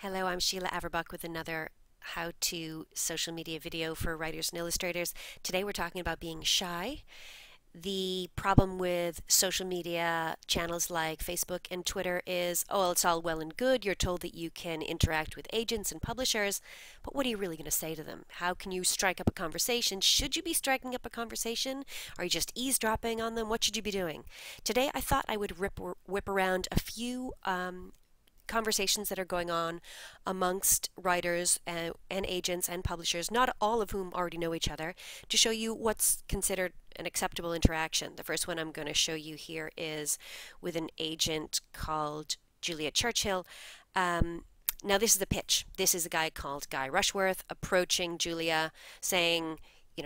Hello, I'm Sheila Averbuch with another how-to social media video for writers and illustrators. Today we're talking about being shy. The problem with social media channels like Facebook and Twitter is, oh, it's all well and good. You're told that you can interact with agents and publishers, but what are you really going to say to them? How can you strike up a conversation? Should you be striking up a conversation? Are you just eavesdropping on them? What should you be doing? Today I thought I would whip around a few conversations that are going on amongst writers and agents and publishers, not all of whom already know each other, to show you what's considered an acceptable interaction. The first one I'm going to show you here is with an agent called Julia Churchill. Now this is the pitch. This is a guy called Guy Rushworth approaching Julia saying,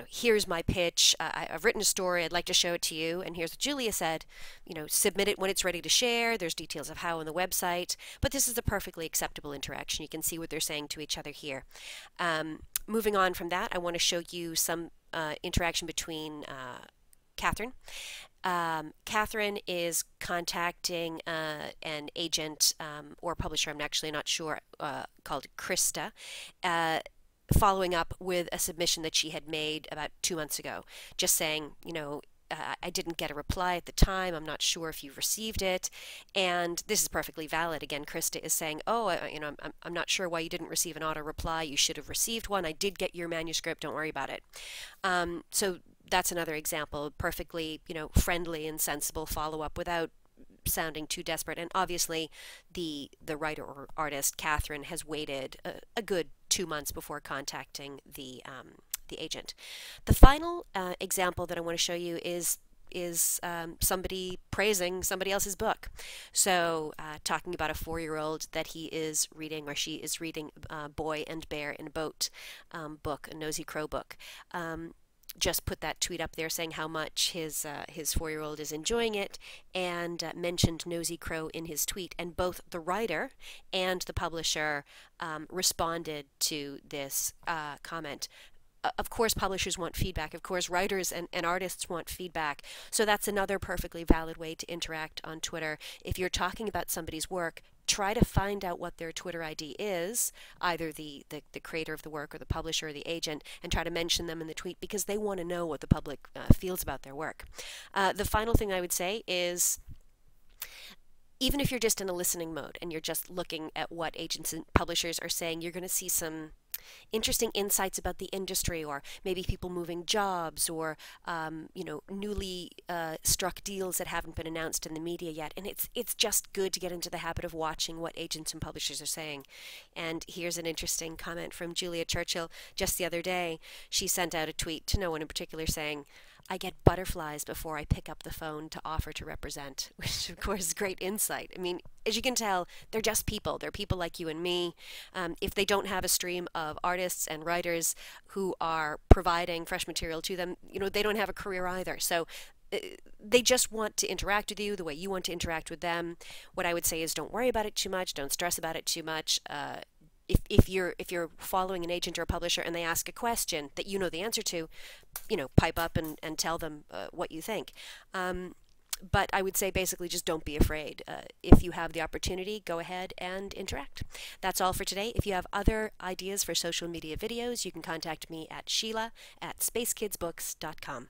here's my pitch. I've written a story. I'd like to show it to you. And here's what Julia said. Submit it when it's ready to share. There's details of how on the website. But this is a perfectly acceptable interaction. You can see what they're saying to each other here. Moving on from that, I want to show you some interaction between Catherine. Catherine is contacting an agent or publisher, I'm actually not sure, called Krista, following up with a submission that she had made about 2 months ago, just saying, I didn't get a reply at the time. I'm not sure if you've received it. And this is perfectly valid. Again, Krista is saying, oh, I'm not sure why you didn't receive an auto reply. You should have received one. I did get your manuscript. Don't worry about it. So that's another example. Perfectly, friendly and sensible follow-up without sounding too desperate. And obviously the writer or artist Catherine has waited a good 2 months before contacting the agent. The final example that I want to show you is somebody praising somebody else's book. So talking about a 4-year-old that he is reading, or she is reading, Boy and Bear in a Boat book, a Nosy Crow book. Just put that tweet up there saying how much his 4-year-old is enjoying it, and mentioned Nosy Crow in his tweet. And both the writer and the publisher responded to this comment. Of course, publishers want feedback. Of course, writers and artists want feedback. So that's another perfectly valid way to interact on Twitter. If you're talking about somebody's work, try to find out what their Twitter ID is, either the creator of the work or the publisher or the agent, and try to mention them in the tweet because they want to know what the public feels about their work. The final thing I would say is, even if you're just in a listening mode and you're just looking at what agents and publishers are saying, you're going to see some interesting insights about the industry, or maybe people moving jobs, or newly struck deals that haven't been announced in the media yet. And it's just good to get into the habit of watching what agents and publishers are saying. And here's an interesting comment from Julia Churchill just the other day. She sent out a tweet to no one in particular saying, I get butterflies before I pick up the phone to offer to represent, which of course is great insight. I mean, as you can tell, they're just people. They're people like you and me. If they don't have a stream of artists and writers who are providing fresh material to them, they don't have a career either. So they just want to interact with you the way you want to interact with them. What I would say is, don't worry about it too much. Don't stress about it too much. If you're following an agent or a publisher and they ask a question that you know the answer to, pipe up and tell them what you think. But I would say basically just don't be afraid. If you have the opportunity, go ahead and interact. That's all for today. If you have other ideas for social media videos, you can contact me at Sheila@spacekidsbooks.com.